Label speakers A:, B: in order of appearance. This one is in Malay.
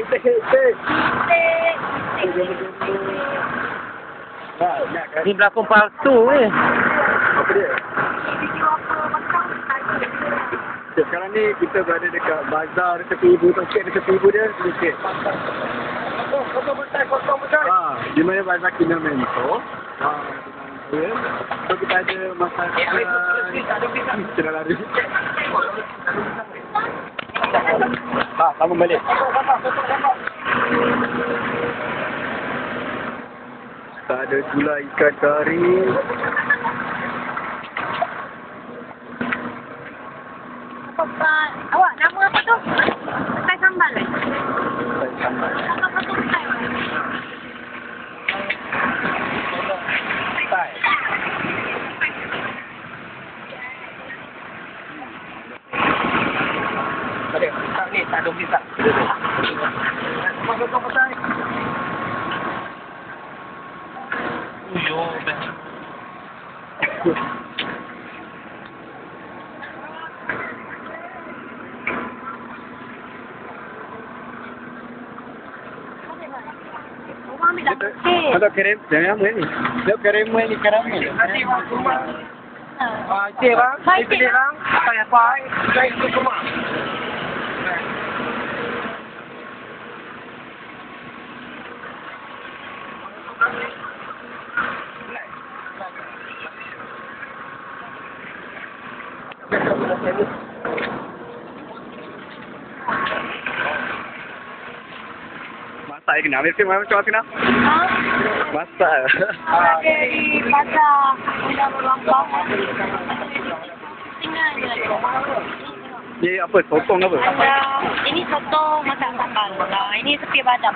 A: Steak.
B: Ni berlakon palsu ni.
A: Apa dia? Sekarang ni kita berada dekat bazar tepi ibu, tongkek di tepi ibu dia sedikit. Di mana bazar Kinabalu. So kita ada masakan. Kita lari. Sambung balik. Kita ada gulai ikan kari.
C: Awak nama apa tu? Petai sambal eh?
A: Petai sambal.
C: Apa tu petai?
A: Petai. Tak ni, tak ada pisang. Masuk ke petai.
B: Uyo, best.
A: Ada kerem, jangan apa ni? Ada kerem ni karamel. Cik bang, saya pilih bang. Saya pai, saya itu semua. Masak ni kenapa? Mesti macam kenapa? Masak.
C: Dari pasar Bunda Berlambang. Tinggal je.
A: Ni apa? Sotong apa?
C: Ini sotong masak sambal. Ini sepi badam.